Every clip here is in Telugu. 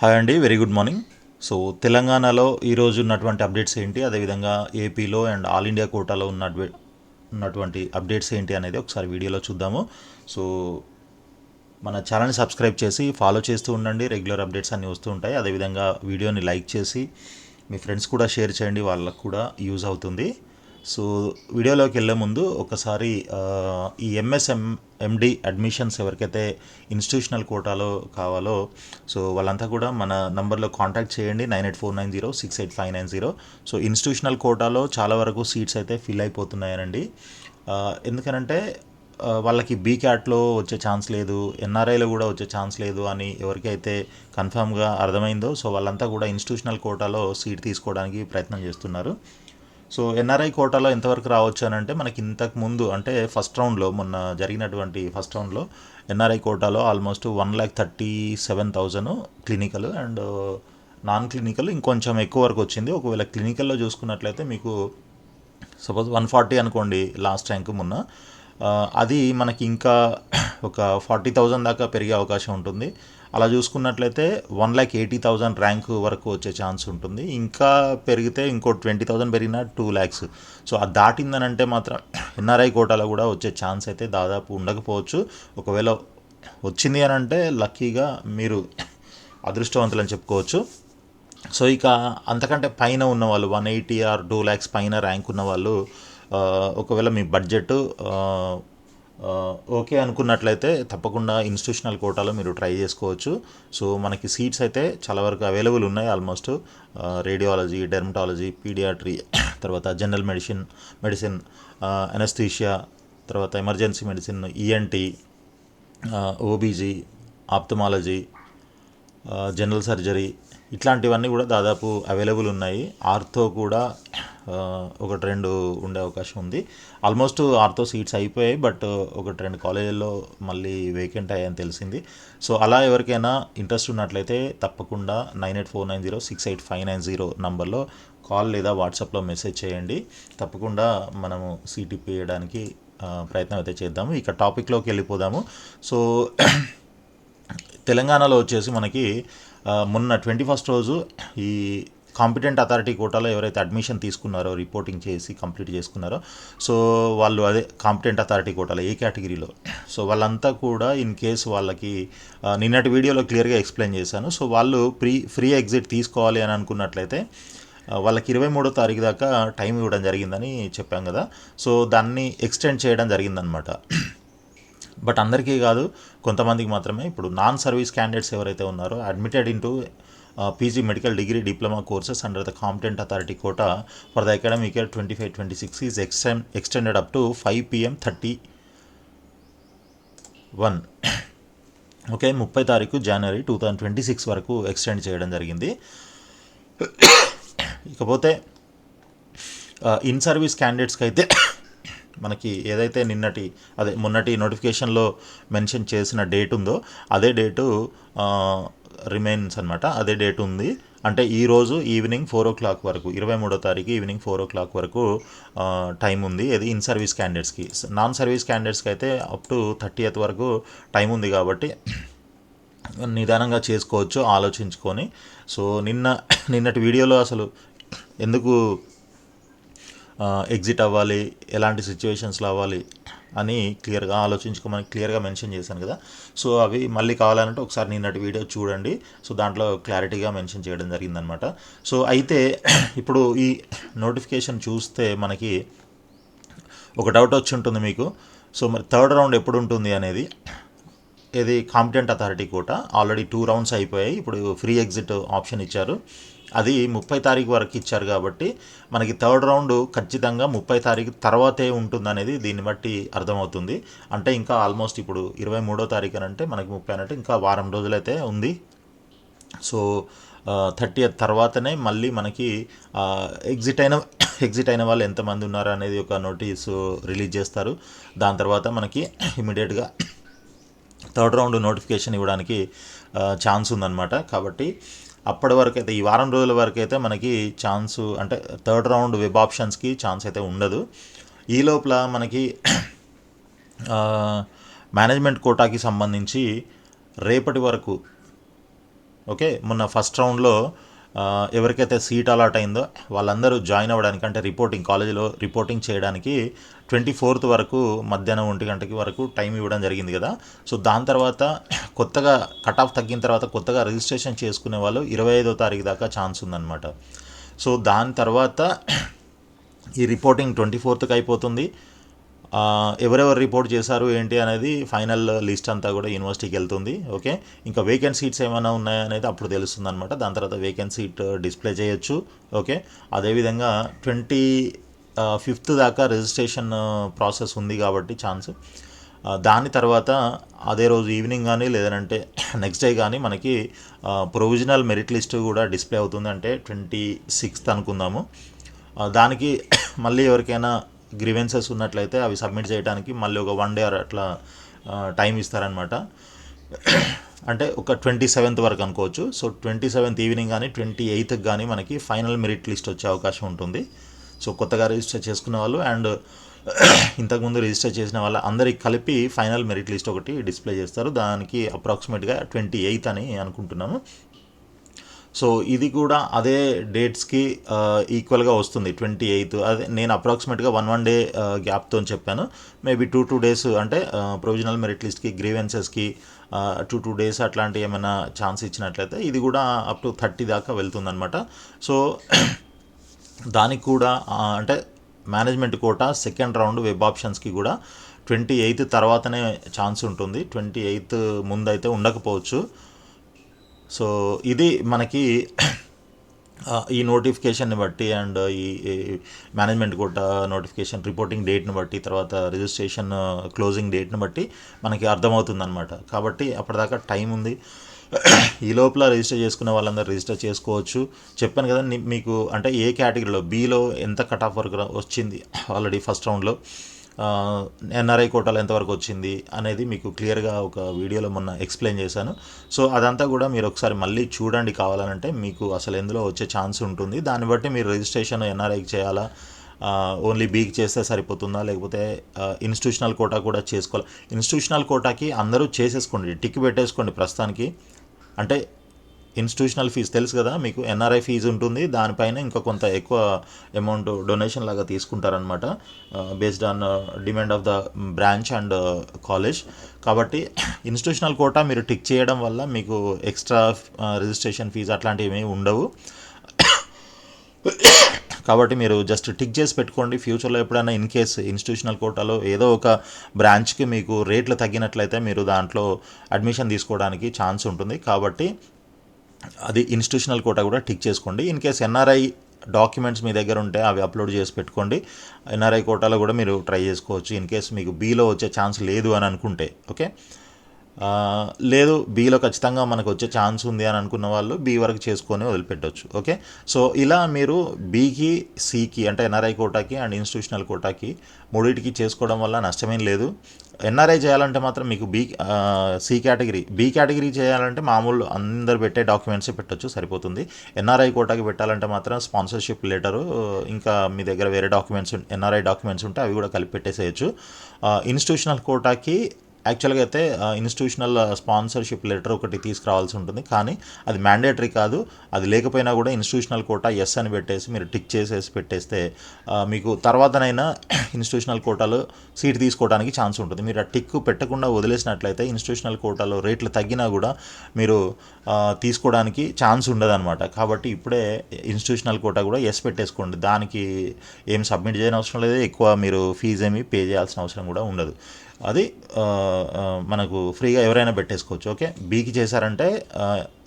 హాయ్ అండి, వెరీ గుడ్ మార్నింగ్. సో తెలంగాణలో ఈరోజు ఉన్నటువంటి అప్డేట్స్ ఏంటి, అదేవిధంగా ఏపీలో అండ్ ఆల్ ఇండియా కోటాలో ఉన్నటువంటి అప్డేట్స్ ఏంటి అనేది ఒకసారి వీడియోలో చూద్దాము. సో మన ఛానల్ని సబ్స్క్రైబ్ చేసి ఫాలో చేస్తూ ఉండండి, రెగ్యులర్ అప్డేట్స్ అన్నీ వస్తూ ఉంటాయి. అదేవిధంగా వీడియోని లైక్ చేసి మీ ఫ్రెండ్స్ కూడా షేర్ చేయండి, వాళ్ళకు కూడా యూజ్ అవుతుంది. సో వీడియోలోకి వెళ్ళే ముందు ఒకసారి ఈ ఎండి అడ్మిషన్స్ ఎవరికైతే ఇన్స్టిట్యూషనల్ కోటాలో కావాలో సో వాళ్ళంతా కూడా మన నంబర్లో కాంటాక్ట్ చేయండి, 9849068590. సో ఇన్స్టిట్యూషనల్ కోటాలో చాలా వరకు సీట్స్ అయితే ఫిల్ అయిపోతున్నాయనండి. ఎందుకనంటే వాళ్ళకి బీక్యాట్లో వచ్చే ఛాన్స్ లేదు, ఎన్ఆర్ఐలో కూడా వచ్చే ఛాన్స్ లేదు అని ఎవరికైతే కన్ఫామ్గా అర్థమైందో సో వాళ్ళంతా కూడా ఇన్స్టిట్యూషనల్ కోటాలో సీట్ తీసుకోవడానికి ప్రయత్నం చేస్తున్నారు. సో ఎన్ఆర్ఐ కోటాలో ఎంతవరకు రావచ్చు అని అంటే మనకి ఇంతకు ముందు అంటే ఫస్ట్ రౌండ్లో మొన్న జరిగినటువంటి ఫస్ట్ రౌండ్లో ఎన్ఆర్ఐ కోటాలో almost 1,37,000 clinical and non clinical ఇంకొంచెం ఎక్కువ వరకు వచ్చింది. ఒకవేళ క్లినికల్లో చూసుకున్నట్లయితే మీకు సపోజ్ 140 అనుకోండి లాస్ట్ ర్యాంక్ మొన్న, అది మనకి ఇంకా ఒక 40,000 దాకా పెరిగే అవకాశం ఉంటుంది. అలా చూసుకున్నట్లయితే 1,80,000 ర్యాంక్ వరకు వచ్చే ఛాన్స్ ఉంటుంది. ఇంకా పెరిగితే ఇంకో 20,000 పెరిగినా 2 lakhs. సో అది దాటిందనంటే మాత్రం ఎన్ఆర్ఐ కోటాలో కూడా వచ్చే ఛాన్స్ అయితే దాదాపు ఉండకపోవచ్చు. ఒకవేళ వచ్చింది అని అంటే లక్కీగా మీరు అదృష్టవంతులని చెప్పుకోవచ్చు. సో ఇక అంతకంటే పైన ఉన్నవాళ్ళు 180 ఆర్ 2 lakhs పైన ర్యాంక్ ఉన్నవాళ్ళు ఒకవేళ మీ బడ్జెట్ ఓకే అనుకున్నట్లయితే తప్పకుండా ఇన్స్టిట్యూషనల్ కోటాలో మీరు ట్రై చేసుకోవచ్చు. సో మనకి సీట్స్ అయితే చాలా వరకు అవైలబుల్ ఉన్నాయి. ఆల్మోస్ట్ రేడియాలజీ, డెర్మటాలజీ, పీడియాట్రీ, తర్వాత జనరల్ మెడిసిన్, అనస్థీషియా, తర్వాత emergency medicine, ENT, OBG, ophthalmology, general surgery, ఇట్లాంటివన్నీ కూడా దాదాపు అవైలబుల్ ఉన్నాయి. ఆర్థో కూడా ఒకటి రెండు ఉండే అవకాశం ఉంది. ఆల్మోస్ట్ ఆర్థో సీట్స్ అయిపోయాయి, బట్ ఒకటి రెండు కాలేజీల్లో మళ్ళీ వేకెంట్ అయ్యాయని తెలిసింది. సో అలా ఎవరికైనా ఇంట్రెస్ట్ ఉన్నట్లయితే తప్పకుండా 9849068590 నంబర్లో కాల్ లేదా వాట్సాప్లో మెసేజ్ చేయండి. తప్పకుండా మనము సీట్ ఇప్పించడానికి ప్రయత్నం అయితే చేద్దాము. ఇక టాపిక్లోకి వెళ్ళిపోదాము. సో తెలంగాణలో వచ్చేసి మనకి మొన్న 21st రోజు ఈ కాంపిటెంట్ అథారిటీ కోటాలో ఎవరైతే అడ్మిషన్ తీసుకున్నారో, రిపోర్టింగ్ చేసి కంప్లీట్ చేసుకున్నారో సో వాళ్ళు అదే కాంపిటెంట్ అథారిటీ కోటాలో ఏ కేటగిరీలో సో వాళ్ళంతా కూడా ఇన్ కేస్ వాళ్ళకి నిన్నటి వీడియోలో క్లియర్గా ఎక్స్ప్లెయిన్ చేశాను. సో వాళ్ళు ఫ్రీ ఎగ్జిట్ తీసుకోవాలి అని అనుకున్నట్లయితే వాళ్ళకి 23వ తారీఖు దాకా టైం ఇవ్వడం జరిగిందని చెప్పాం కదా. సో దాన్ని ఎక్స్టెండ్ చేయడం జరిగిందనమాట. బట్ అందరికీ కాదు, కొంతమందికి మాత్రమే. ఇప్పుడు నాన్ సర్వీస్ క్యాండిడేట్స్ ఎవరైతే ఉన్నారో admitted into PG medical degree diploma courses under the competent authority quota for the academic year 25-26 is extended up to 5 PM 31 okay 30 తారీఖు జనవరి 2026 వరకు ఎక్స్టెండ్ చేయడం జరిగింది. ఇకపోతే ఇన్ సర్వీస్ క్యాండిడేట్స్కి అయితే మనకి ఏదైతే మొన్నటి నోటిఫికేషన్లో మెన్షన్ చేసిన డేట్ ఉందో అదే డేటు రిమైన్స్ అనమాట. అదే డేట్ ఉంది. అంటే ఈరోజు ఈవినింగ్ 4 o'clock వరకు, 23వ తారీఖు ఈవినింగ్ 4 o'clock వరకు టైం ఉంది. ఇది ఇన్ సర్వీస్ క్యాండిడేట్స్కి. నాన్ సర్వీస్ క్యాండిడేట్స్కి అయితే అప్ టు 30th వరకు టైం ఉంది కాబట్టి నిదానంగా చేసుకోవచ్చు ఆలోచించుకొని. సో నిన్నటి వీడియోలో అసలు ఎందుకు ఎగ్జిట్ అవ్వాలి, ఎలాంటి సిచ్యువేషన్స్లో అవ్వాలి అని క్లియర్గా ఆలోచించుకోమని క్లియర్గా మెన్షన్ చేశాను కదా. సో అవి మళ్ళీ కావాలంటే ఒకసారి నిన్నటి వీడియో చూడండి. సో దాంట్లో క్లారిటీగా మెన్షన్ చేయడం జరిగిందనమాట. సో అయితే ఇప్పుడు ఈ నోటిఫికేషన్ చూస్తే మనకి ఒక డౌట్ వచ్చి ఉంటుంది మీకు. సో మరి థర్డ్ రౌండ్ ఎప్పుడు ఉంటుంది అనేది. ఇది competent authority quota already 2 rounds అయిపోయాయి. ఇప్పుడు ఫ్రీ ఎగ్జిట్ ఆప్షన్ ఇచ్చారు. అది 30 తారీఖు వరకు ఇచ్చారు కాబట్టి మనకి థర్డ్ రౌండ్ ఖచ్చితంగా 30 తారీఖు తర్వాతే ఉంటుందనేది దీన్ని బట్టి అర్థమవుతుంది. అంటే ఇంకా ఆల్మోస్ట్ ఇప్పుడు 23వ తారీఖు అంటే మనకి 30 అంటే ఇంకా వారం రోజులైతే ఉంది. సో 30th తర్వాతనే మళ్ళీ మనకి ఎగ్జిట్ అయిన వాళ్ళు ఎంతమంది ఉన్నారు అనేది ఒక నోటీసు రిలీజ్ చేస్తారు. దాని తర్వాత మనకి ఇమీడియట్గా థర్డ్ రౌండ్ నోటిఫికేషన్ ఇవ్వడానికి ఛాన్స్ ఉందన్నమాట. కాబట్టి అప్పటి వరకు అయితే ఈ వారం రోజుల వరకు అయితే మనకి ఛాన్స్ అంటే థర్డ్ రౌండ్ వెబ్ ఆప్షన్స్కి ఛాన్స్ అయితే ఉండదు. ఈ లోపల మనకి మేనేజ్మెంట్ కోటాకి సంబంధించి రేపటి వరకు ఓకే, మొన్న ఫస్ట్ రౌండ్లో ఎవరికైతే సీట్ అలాట్ అయిందో వాళ్ళందరూ జాయిన్ అవ్వడానికి, అంటే కాలేజీలో రిపోర్టింగ్ చేయడానికి 24th వరకు మధ్యాహ్నం 1 గంటకి వరకు టైం ఇవ్వడం జరిగింది కదా. సో దాని తర్వాత కొత్తగా కట్ ఆఫ్ తగ్గిన తర్వాత కొత్తగా రిజిస్ట్రేషన్ చేసుకునే వాళ్ళు 25వ తారీఖు దాకా ఛాన్స్ ఉందన్నమాట. సో దాని తర్వాత ఈ రిపోర్టింగ్ 24th అయిపోతుంది. ఎవరెవరు రిపోర్ట్ చేశారు ఏంటి అనేది ఫైనల్ లిస్ట్ అంతా కూడా యూనివర్సిటీకి వెళ్తుంది. ఓకే, ఇంకా వేకెంట్ సీట్స్ ఏమైనా ఉన్నాయనేది అప్పుడు తెలుస్తుంది అనమాట. దాని తర్వాత వేకెంట్ సీట్ డిస్ప్లే చేయొచ్చు. ఓకే, అదేవిధంగా 25th దాకా రిజిస్ట్రేషన్ ప్రాసెస్ ఉంది కాబట్టి ఛాన్స్. దాని తర్వాత అదే రోజు ఈవినింగ్ కానీ లేదంటే నెక్స్ట్ డే కానీ మనకి ప్రొవిజనల్ మెరిట్ లిస్ట్ కూడా డిస్ప్లే అవుతుంది. అంటే 26th అనుకుందాము. దానికి మళ్ళీ ఎవరికైనా గ్రీవెన్సెస్ ఉన్నట్లయితే అవి సబ్మిట్ చేయడానికి మళ్ళీ ఒక 1 day అట్లా టైం ఇస్తారనమాట. అంటే ఒక 27th వరకు అనుకోవచ్చు. సో 27th ఈవినింగ్ కానీ 28th కానీ మనకి ఫైనల్ మెరిట్ లిస్ట్ వచ్చే అవకాశం ఉంటుంది. సో కొత్తగా రిజిస్టర్ చేసుకున్న వాళ్ళు అండ్ ఇంతకుముందు రిజిస్టర్ చేసిన వాళ్ళ అందరికి కలిపి ఫైనల్ మెరిట్ లిస్ట్ ఒకటి డిస్ప్లే చేస్తారు. దానికి అప్రాక్సిమేట్గా 28th అని అనుకుంటున్నాము. సో ఇది కూడా అదే డేట్స్కి ఈక్వల్గా వస్తుంది 28th. అదే నేను అప్రాక్సిమేట్గా 1 day గ్యాప్తో చెప్పాను. మేబీ 2 days అంటే ప్రొవిజనల్ మెరిట్ లిస్ట్కి గ్రీవెన్సెస్కి 2 days అట్లాంటి ఏమైనా ఛాన్స్ ఇచ్చినట్లయితే ఇది కూడా అప్ టు 30 దాకా వెళ్తుందన్నమాట. సో దానికి కూడా అంటే management quota second round web ఆప్షన్స్కి కూడా 28th తర్వాతనే ఛాన్స్ ఉంటుంది. 28th ముందైతే ఉండకపోవచ్చు. సో ఇది మనకి ఈ నోటిఫికేషన్ని బట్టి అండ్ ఈ మేనేజ్మెంట్ కోటా నోటిఫికేషన్ రిపోర్టింగ్ డేట్ని బట్టి తర్వాత రిజిస్ట్రేషన్ క్లోజింగ్ డేట్ని బట్టి మనకి అర్థమవుతుందన్నమాట. కాబట్టి అప్పటిదాకా టైం ఉంది. ఈ లోపల రిజిస్టర్ చేసుకునే వాళ్ళందరూ రిజిస్టర్ చేసుకోవచ్చు. చెప్పాను కదా మీకు, అంటే ఏ కేటగిరీలో బీలో ఎంత కట్ ఆఫ్ వరకు వచ్చింది ఆల్రెడీ ఫస్ట్ రౌండ్లో, ఎన్ఆర్ఐ కోటాలో ఎంతవరకు వచ్చింది అనేది మీకు క్లియర్గా ఒక వీడియోలో మొన్న ఎక్స్ప్లెయిన్ చేశాను. సో అదంతా కూడా మీరు ఒకసారి మళ్ళీ చూడండి కావాలంటే, మీకు అసలు ఎందులో వచ్చే ఛాన్స్ ఉంటుంది. దాన్ని బట్టి మీరు రిజిస్ట్రేషన్ ఎన్ఆర్ఐకి చేయాలా, ఓన్లీ బీకి చేస్తే సరిపోతుందా, లేకపోతే ఇన్స్టిట్యూషనల్ కోటా కూడా చేసుకోవాలి. ఇన్స్టిట్యూషనల్ కోటాకి అందరూ చేసేసుకోండి, టిక్ పెట్టేసుకోండి ప్రస్తుతానికి. అంటే ఇన్స్టిట్యూషనల్ ఫీజు తెలుసు కదా మీకు, ఎన్ఆర్ఐ ఫీజు ఉంటుంది, దానిపైన ఇంకా కొంత ఎక్కువ అమౌంట్ డొనేషన్ లాగా తీసుకుంటారనమాట based on demand of the branch and college. కాబట్టి ఇన్స్టిట్యూషనల్ కోటా మీరు టిక్ చేయడం వల్ల మీకు ఎక్స్ట్రా రిజిస్ట్రేషన్ ఫీజు అట్లాంటివి ఏమీ ఉండవు. కాబట్టి మీరు జస్ట్ టిక్ చేసి పెట్టుకోండి. ఫ్యూచర్లో ఎప్పుడైనా ఇన్ కేస్ ఇన్స్టిట్యూషనల్ కోటాలో ఏదో ఒక బ్రాంచ్కి మీకు రేట్లు తగ్గినట్లయితే మీరు దాంట్లో అడ్మిషన్ తీసుకోవడానికి ఛాన్స్ ఉంటుంది. కాబట్టి అది ఇన్స్టిట్యూషనల్ కోటా కూడా టిక్ చేసుకోండి. ఇన్ కేస్ ఎన్ఆర్ఐ డాక్యుమెంట్స్ మీ దగ్గర ఉంటే అవి అప్లోడ్ చేసి పెట్టుకోండి. ఎన్ఆర్ఐ కోటాలో కూడా మీరు ట్రై చేసుకోవచ్చు ఇన్ కేస్ మీకు బీలో వచ్చే ఛాన్స్ లేదు అని అనుకుంటే. ఓకే, లేదు బీలో ఖచ్చితంగా మనకు వచ్చే ఛాన్స్ ఉంది అని అనుకున్న వాళ్ళు బీ వరకు చేసుకొని వదిలిపెట్టవచ్చు. ఓకే, సో ఇలా మీరు బీకి సికి అంటే ఎన్ఆర్ఐ కోటాకి అండ్ ఇన్స్టిట్యూషనల్ కోటాకి మూడింటికి చేసుకోవడం వల్ల నష్టమేం లేదు. ఎన్ఆర్ఐ చేయాలంటే మాత్రం మీకు సి కేటగిరీ, బీ కేటగిరీ చేయాలంటే మామూలు అందరు పెట్టే డాక్యుమెంట్సే పెట్టచ్చు, సరిపోతుంది. ఎన్ఆర్ఐ కోటాకి పెట్టాలంటే మాత్రం స్పాన్సర్షిప్ లెటరు ఇంకా మీ దగ్గర వేరే డాక్యుమెంట్స్ ఎన్ఆర్ఐ డాక్యుమెంట్స్ ఉంటే అవి కూడా కలిపి పెట్టేసేయచ్చు. ఇన్స్టిట్యూషనల్ కోటాకి యాక్చువల్గా అయితే ఇన్స్టిట్యూషనల్ స్పాన్సర్షిప్ లెటర్ ఒకటి తీసుకురావాల్సి ఉంటుంది, కానీ అది మ్యాండేటరీ కాదు. అది లేకపోయినా కూడా ఇన్స్టిట్యూషనల్ కోటా ఎస్ అని పెట్టేసి మీరు టిక్ చేసేసి పెట్టేస్తే మీకు తర్వాతనైనా ఇన్స్టిట్యూషనల్ కోటాలో సీట్ తీసుకోవడానికి ఛాన్స్ ఉంటుంది. మీరు ఆ టిక్ పెట్టకుండా వదిలేసినట్లయితే ఇన్స్టిట్యూషనల్ కోటాలో రేట్లు తగ్గినా కూడా మీరు తీసుకోవడానికి ఛాన్స్ ఉండదన్నమాట. కాబట్టి ఇప్పుడే ఇన్స్టిట్యూషనల్ కోటా కూడా ఎస్ పెట్టేసుకోండి. దానికి ఏం సబ్మిట్ చేయని అవసరం లేదు, ఎక్కువ మీరు ఫీజు ఏమి పే చేయాల్సిన అవసరం కూడా ఉండదు. అది మనకు ఫ్రీగా ఎవరైనా పెట్టేసుకోవచ్చు. ఓకే, బీకి చేశారంటే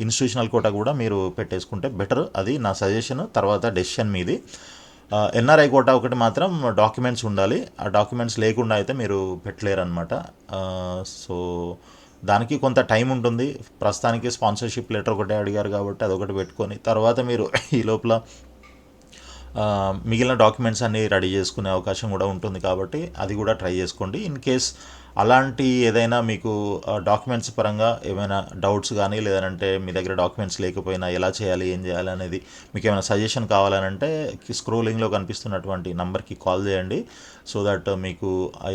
ఇన్స్టిట్యూషనల్ కోటా కూడా మీరు పెట్టేసుకుంటే బెటర్. అది నా సజెషన్, తర్వాత డెసిషన్ మీది. ఎన్ఆర్ఐ కోటా ఒకటి మాత్రం డాక్యుమెంట్స్ ఉండాలి, ఆ డాక్యుమెంట్స్ లేకుండా అయితే మీరు పెట్టలేరు అనమాట. సో దానికి కొంత టైం ఉంటుంది. ప్రస్తుతానికి స్పాన్సర్షిప్ లెటర్ ఒకటే అడిగారు కాబట్టి అదొకటి పెట్టుకొని తర్వాత మీరు ఈ లోపల మిగిలిన డాక్యుమెంట్స్ అన్నీ రెడీ చేసుకునే అవకాశం కూడా ఉంటుంది. కాబట్టి అది కూడా ట్రై చేసుకోండి. ఇన్ కేస్ అలాంటి ఏదైనా మీకు డాక్యుమెంట్స్ పరంగా ఏమైనా డౌట్స్ కానీ లేదంటే మీ దగ్గర డాక్యుమెంట్స్ లేకపోయినా ఎలా చేయాలి ఏం చేయాలి అనేది మీకు ఏమైనా సజెషన్ కావాలనంటే స్క్రోలింగ్లో కనిపిస్తున్నటువంటి నెంబర్కి కాల్ చేయండి. సో దట్ మీకు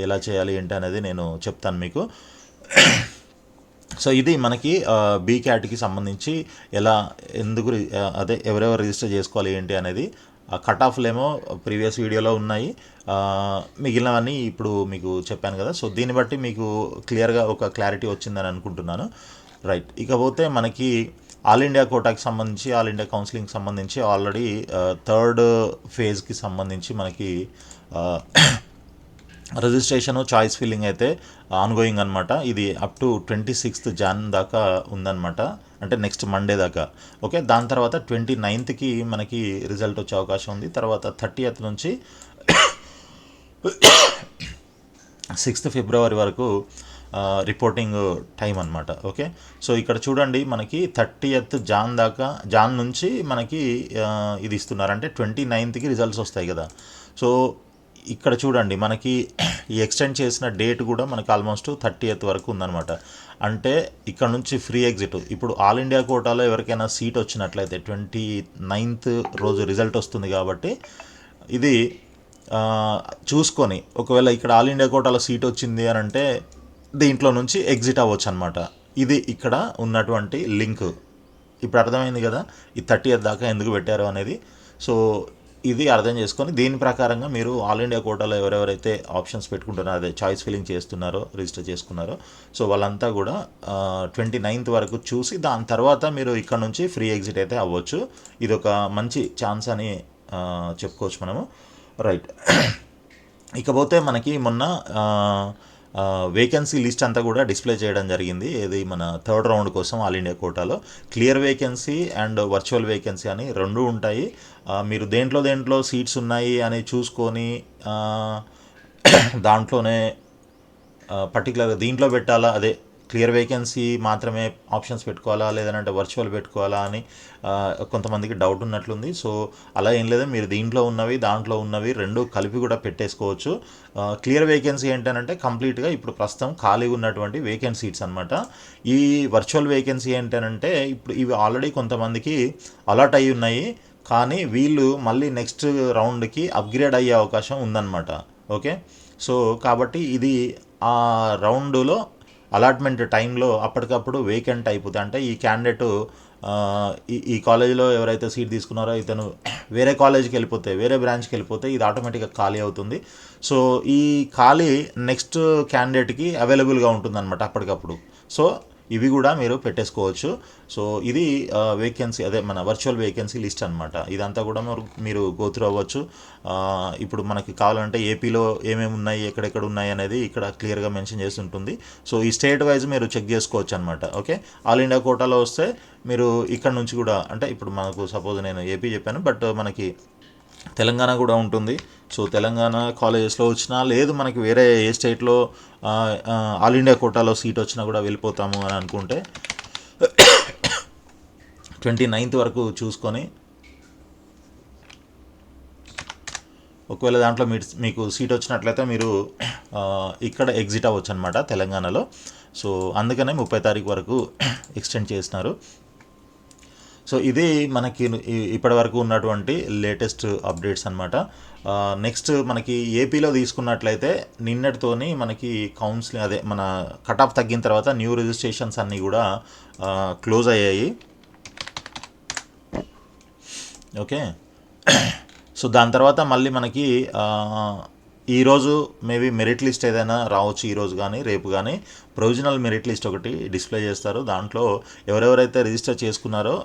ఎలా చేయాలి ఏంటి అనేది నేను చెప్తాను మీకు. సో ఇది మనకి బీ క్యాట్కి సంబంధించి ఎలా ఎందుకు అదే ఎవరెవరు రిజిస్టర్ చేసుకోవాలి ఏంటి అనేది కట్ ఆఫ్లేమో ప్రీవియస్ వీడియోలో ఉన్నాయి. ఆ, మిగిలినవన్నీ ఇప్పుడు మీకు చెప్పాను కదా. సో దీన్ని బట్టి మీకు క్లియర్గా ఒక క్లారిటీ వచ్చిందని అనుకుంటున్నాను. రైట్, ఇకపోతే మనకి ఆల్ ఇండియా కోటాకి సంబంధించి ఆల్ ఇండియా కౌన్సిలింగ్కి సంబంధించి ఆల్రెడీ థర్డ్ ఫేజ్కి సంబంధించి మనకి రిజిస్ట్రేషను చాయిస్ ఫిల్లింగ్ అయితే ఆన్గోయింగ్ అనమాట. ఇది అప్ టు 26th Jan దాకా ఉందన్నమాట, అంటే నెక్స్ట్ మండే దాకా. ఓకే, దాని తర్వాత 29th మనకి రిజల్ట్ వచ్చే అవకాశం ఉంది. తర్వాత 30th నుంచి 6th February వరకు రిపోర్టింగ్ టైం అనమాట. ఓకే, సో ఇక్కడ చూడండి మనకి 30th Jan దాకా, జాన్ నుంచి మనకి ఇది ఇస్తున్నారు, అంటే 29th రిజల్ట్స్ వస్తాయి కదా. సో ఇక్కడ చూడండి మనకి ఈ ఎక్స్టెండ్ చేసిన డేట్ కూడా మనకి ఆల్మోస్ట్ 30th వరకు ఉందన్నమాట. అంటే ఇక్కడ నుంచి ఫ్రీ ఎగ్జిట్. ఇప్పుడు ఆల్ ఇండియా కోటాలో ఎవరికైనా సీట్ వచ్చినట్లయితే 29th రోజు రిజల్ట్ వస్తుంది కాబట్టి ఇది చూసుకొని, ఒకవేళ ఇక్కడ ఆల్ ఇండియా కోటాలో సీట్ వచ్చింది అని అంటే దీంట్లో నుంచి ఎగ్జిట్ అవ్వచ్చు అనమాట. ఇది ఇక్కడ ఉన్నటువంటి లింక్. ఇప్పుడు అర్థమైంది కదా ఈ 30th దాకా ఎందుకు పెట్టారు అనేది. సో ఇది అర్థం చేసుకొని దీని ప్రకారంగా మీరు ఆల్ ఇండియా కోటాలో ఎవరెవరైతే ఆప్షన్స్ పెట్టుకుంటున్నారో, అదే చాయిస్ ఫిల్లింగ్ చేస్తున్నారో, రిజిస్టర్ చేసుకున్నారో, సో వాళ్ళంతా కూడా 29th వరకు చూసి దాని తర్వాత మీరు ఇక్కడ నుంచి ఫ్రీ ఎగ్జిట్ అయితే అవ్వచ్చు. ఇది ఒక మంచి ఛాన్స్ అని చెప్పుకోవచ్చు మనము. రైట్, ఇకపోతే మనకి మొన్న వేకెన్సీ లిస్ట్ అంతా కూడా డిస్ప్లే చేయడం జరిగింది. ఇది మన థర్డ్ రౌండ్ కోసం ఆల్ ఇండియా కోటాలో clear vacancy and virtual vacancy అని రెండు ఉంటాయి. మీరు దేంట్లో సీట్స్ ఉన్నాయి అని చూసుకొని దాంట్లోనే పర్టికులర్గా దీంట్లో పెట్టాలా, అదే క్లియర్ వేకెన్సీ మాత్రమే ఆప్షన్స్ పెట్టుకోవాలా లేదంటే వర్చువల్ పెట్టుకోవాలా అని కొంతమందికి డౌట్ ఉన్నట్లుంది. సో అలా ఏం లేదు, మీరు దీంట్లో ఉన్నవి దాంట్లో ఉన్నవి రెండు కలిపి కూడా పెట్టేసుకోవచ్చు. క్లియర్ వేకెన్సీ ఏంటంటే కంప్లీట్గా ఇప్పుడు ప్రస్తుతం ఖాళీగా ఉన్నటువంటి వేకెన్సీ సీట్స్ అనమాట. ఈ వర్చువల్ వేకెన్సీ ఏంటంటే ఇప్పుడు ఇవి ఆల్రెడీ కొంతమందికి అలాట్ అయ్యి ఉన్నాయి, కానీ వీళ్ళు మళ్ళీ నెక్స్ట్ రౌండ్కి అప్గ్రేడ్ అయ్యే అవకాశం ఉందన్నమాట. ఓకే, సో కాబట్టి ఇది ఆ రౌండ్లో అలాట్మెంట్ టైంలో అప్పటికప్పుడు వేకెంట్ అయిపోతుంది. అంటే ఈ క్యాండిడేట్ ఈ కాలేజీలో ఎవరైతే సీట్ తీసుకున్నారో ఇతను వేరే కాలేజీకి వెళ్ళిపోతే, వేరే బ్రాంచ్కి వెళ్ళిపోతే ఇది ఆటోమేటిక్గా ఖాళీ అవుతుంది. సో ఈ ఖాళీ నెక్స్ట్ క్యాండిడేట్కి అవైలబుల్గా ఉంటుంది అనమాట అప్పటికప్పుడు. సో ఇవి కూడా మీరు పెట్టేసుకోవచ్చు. సో ఇది వేకెన్సీ, అదే మన వర్చువల్ వేకెన్సీ లిస్ట్ అనమాట. ఇదంతా కూడా మీరు గోత్రూ అవ్వచ్చు. ఇప్పుడు మనకి కావాలంటే ఏపీలో ఏమేమి ఉన్నాయి, ఎక్కడెక్కడ ఉన్నాయి అనేది ఇక్కడ క్లియర్గా మెన్షన్ చేసి ఉంటుంది. సో ఈ స్టేట్ వైజ్ మీరు చెక్ చేసుకోవచ్చు అనమాట. ఓకే, ఆల్ ఇండియా కోటాలో వస్తే మీరు ఇక్కడ నుంచి కూడా, అంటే ఇప్పుడు మనకు సపోజ్ నేను ఏపీ చెప్పాను, బట్ మనకి తెలంగాణ కూడా ఉంటుంది. సో తెలంగాణ కాలేజెస్లో వచ్చినా, లేదు మనకి వేరే ఏ స్టేట్లో ఆల్ ఇండియా కోటాలో సీట్ వచ్చినా కూడా వెళ్ళిపోతాము అని అనుకుంటే 29th వరకు చూసుకొని, ఒకవేళ దాంట్లో మీకు సీట్ వచ్చినట్లయితే మీరు ఇక్కడ ఎగ్జిట్ అవ్వచ్చు అనమాట తెలంగాణలో. సో అందుకనే 30 తారీఖు వరకు ఎక్స్టెండ్ చేసినారు. సో ఇది మనకి ఇప్పటి వరకు ఉన్నటువంటి లేటెస్ట్ అప్డేట్స్ అనమాట. నెక్స్ట్ మనకి ఏపీలో తీసుకున్నట్లయితే నిన్నటితోని మనకి కౌన్సిలింగ్, అదే మన కట్ ఆఫ్ తగ్గిన తర్వాత న్యూ రిజిస్ట్రేషన్స్ అన్నీ కూడా క్లోజ్ అయ్యాయి. ఓకే, సో దాని తర్వాత మళ్ళీ మనకి ఈరోజు మేబీ మెరిట్ లిస్ట్ ఏదైనా రావచ్చు, ఈరోజు కానీ రేపు కానీ ప్రొవిజనల్ మెరిట్ లిస్ట్ ఒకటి డిస్ప్లే చేస్తారు. దాంట్లో ఎవరెవరైతే రిజిస్టర్ చేసుకున్నారో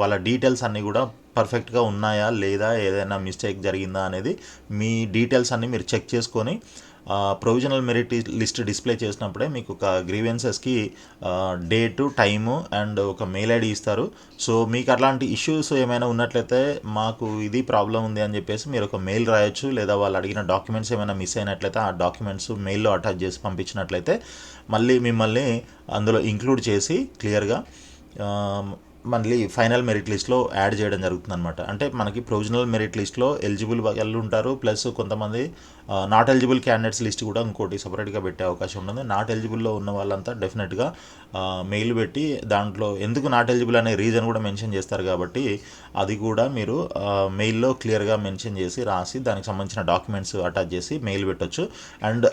వాళ్ళ డీటెయిల్స్ అన్నీ కూడా పర్ఫెక్ట్గా ఉన్నాయా లేదా, ఏదైనా మిస్టేక్ జరిగిందా అనేది మీ డీటెయిల్స్ అన్నీ మీరు చెక్ చేసుకొని ప్రొవిజనల్ మెరిట్ లిస్ట్ డిస్ప్లే చేసినప్పుడే మీకు ఒక గ్రీవెన్సెస్కి డేటు, టైము అండ్ ఒక మెయిల్ ఐడి ఇస్తారు. సో మీకు అట్లాంటి ఇష్యూస్ ఏమైనా ఉన్నట్లయితే మాకు ఇది ప్రాబ్లం ఉంది అని చెప్పేసి మీరు ఒక మెయిల్ రాయొచ్చు, లేదా వాళ్ళు అడిగిన డాక్యుమెంట్స్ ఏమైనా మిస్ అయినట్లయితే ఆ డాక్యుమెంట్స్ మెయిల్లో అటాచ్ చేసి పంపించినట్లయితే మళ్ళీ మిమ్మల్ని అందులో ఇంక్లూడ్ చేసి క్లియర్గా మళ్ళీ ఫైనల్ మెరిట్ లిస్ట్లో యాడ్ చేయడం జరుగుతుంది అనమాట. అంటే మనకి ప్రొవిజనల్ మెరిట్ లిస్ట్లో ఎలిజిబుల్ వాళ్ళు ఉంటారు, ప్లస్ కొంతమంది నాట్ ఎలిజిబుల్ క్యాండిడేట్స్ లిస్ట్ కూడా ఇంకోటి సపరేట్గా పెట్టే అవకాశం ఉంటుంది. నాట్ ఎలిజిబుల్లో ఉన్న వాళ్ళంతా డెఫినెట్గా మెయిల్ పెట్టి దాంట్లో ఎందుకు నాట్ ఎలిజిబుల్ అనే రీజన్ కూడా మెన్షన్ చేస్తారు కాబట్టి అది కూడా మీరు మెయిల్లో క్లియర్గా మెన్షన్ చేసి రాసి దానికి సంబంధించిన డాక్యుమెంట్స్ అటాచ్ చేసి మెయిల్ పెట్టొచ్చు. అండ్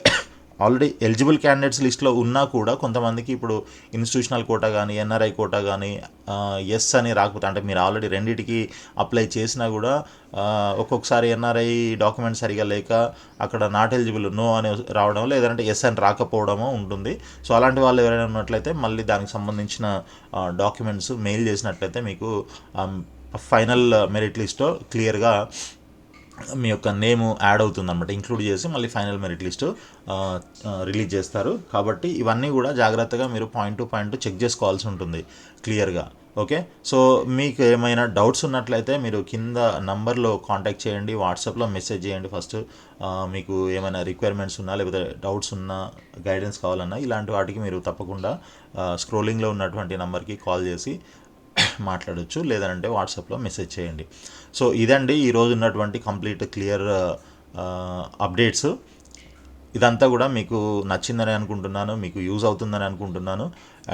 ఆల్రెడీ ఎలిజిబుల్ క్యాండిడేట్స్ లిస్ట్లో ఉన్నా కూడా కొంతమందికి ఇప్పుడు ఇన్స్టిట్యూషనల్ కోటా కానీ ఎన్ఆర్ఐ కోటా కానీ ఎస్ అని రాకపోతే, అంటే మీరు ఆల్రెడీ రెండింటికి అప్లై చేసినా కూడా ఒక్కొక్కసారి ఎన్ఆర్ఐ డాక్యుమెంట్ సరిగా లేక అక్కడ నాట్ ఎలిజిబుల్ నో అని రావడం, లేదంటే ఎస్ అని రాకపోవడమో ఉంటుంది. సో అలాంటి వాళ్ళు ఎవరైనా ఉన్నట్లయితే మళ్ళీ దానికి సంబంధించిన డాక్యుమెంట్స్ మెయిల్ చేసినట్లయితే మీకు ఫైనల్ మెరిట్ లిస్ట్లో క్లియర్గా మీ యొక్క నేమ్ యాడ్ అవుతుంది అనమాట, ఇంక్లూడ్ చేసి మళ్ళీ ఫైనల్ మెరిట్ లిస్టు రిలీజ్ చేస్తారు. కాబట్టి ఇవన్నీ కూడా జాగ్రత్తగా మీరు పాయింట్ టు పాయింట్ చెక్ చేసుకోవాల్సి ఉంటుంది క్లియర్గా. ఓకే, సో మీకు ఏమైనా డౌట్స్ ఉన్నట్లయితే మీరు కింద నంబర్లో కాంటాక్ట్ చేయండి, వాట్సాప్లో మెసేజ్ చేయండి. ఫస్ట్ మీకు ఏమైనా రిక్వైర్మెంట్స్ ఉన్నా, లేకపోతే డౌట్స్ ఉన్నా, గైడెన్స్ కావాలన్నా, ఇలాంటి వాటికి మీరు తప్పకుండా స్క్రోలింగ్లో ఉన్నటువంటి నెంబర్కి కాల్ చేసి మాట్లాడచ్చు, లేదంటే వాట్సాప్లో మెసేజ్ చేయండి. సో ఇదండి ఈరోజు ఉన్నటువంటి కంప్లీట్ క్లియర్ అప్డేట్స్. ఇదంతా కూడా మీకు నచ్చిందని అనుకుంటున్నాను, మీకు యూజ్ అవుతుందని అనుకుంటున్నాను.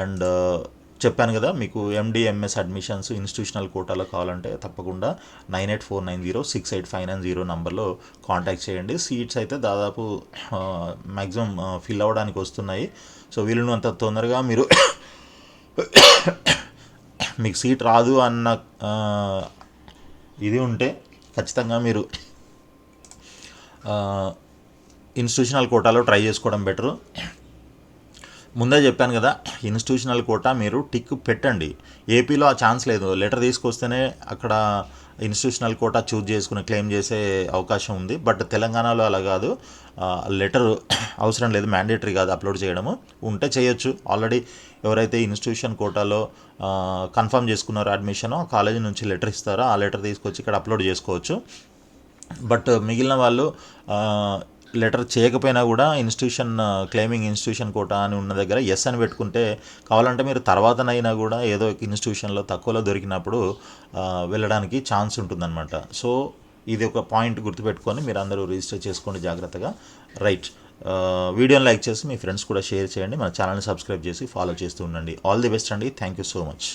అండ్ చెప్పాను కదా, మీకు ఎండి ఎంఎస్ అడ్మిషన్స్ ఇన్స్టిట్యూషనల్ కోటాలో కావాలంటే తప్పకుండా 9849068590 నంబర్లో కాంటాక్ట్ చేయండి. సీట్స్ అయితే దాదాపు మ్యాక్సిమం ఫిల్ అవ్వడానికి వస్తున్నాయి. సో వీలున్నంత తొందరగా మీరు మీకు సీట్ రాదు అన్న ఇది ఉంటే ఖచ్చితంగా మీరు ఇన్స్టిట్యూషనల్ కోటాలో ట్రై చేసుకోవడం బెటరు. ముందే చెప్పాను కదా, ఇన్స్టిట్యూషనల్ కోటా మీరు టిక్ పెట్టండి. ఏపీలో ఆ ఛాన్స్ లేదు, లెటర్ తీసుకొస్తేనే అక్కడ ఇన్స్టిట్యూషనల్ కోటా చూజ్ చేసుకుని క్లెయిమ్ చేసే అవకాశం ఉంది. బట్ తెలంగాణలో అలా కాదు, లెటర్ అవసరం లేదు, మ్యాండేటరీ కాదు అప్లోడ్ చేయడము. ఉంటే చేయొచ్చు. ఆల్రెడీ ఎవరైతే ఇన్స్టిట్యూషన్ కోటాలో కన్ఫర్మ్ చేసుకున్నారో అడ్మిషనో, కాలేజీ నుంచి లెటర్ ఇస్తారో ఆ లెటర్ తీసుకొచ్చి ఇక్కడ అప్లోడ్ చేసుకోవచ్చు. బట్ మిగిలిన వాళ్ళు లెటర్ చేయకపోయినా కూడా ఇన్స్టిట్యూషన్ క్లెయిమింగ్ ఇన్స్టిట్యూషన్ కోటా అని ఉన్న దగ్గర ఎస్ అని పెట్టుకుంటే, కావాలంటే మీరు తర్వాతనైనా కూడా ఏదో ఒక ఇన్స్టిట్యూషన్లో తక్కువలో దొరికినప్పుడు వెళ్ళడానికి ఛాన్స్ ఉంటుందన్నమాట. సో ఇది ఒక పాయింట్ గుర్తుపెట్టుకొని మీరు అందరూ రిజిస్టర్ చేసుకోండి జాగ్రత్తగా. రైట్, వీడియోని లైక్ చేసి మీ ఫ్రెండ్స్ కూడా షేర్ చేయండి. మన ఛానల్ని సబ్స్క్రైబ్ చేసి ఫాలో చేస్తూ ఉండండి. ఆల్ ది బెస్ట్ అండి. Thank you so much.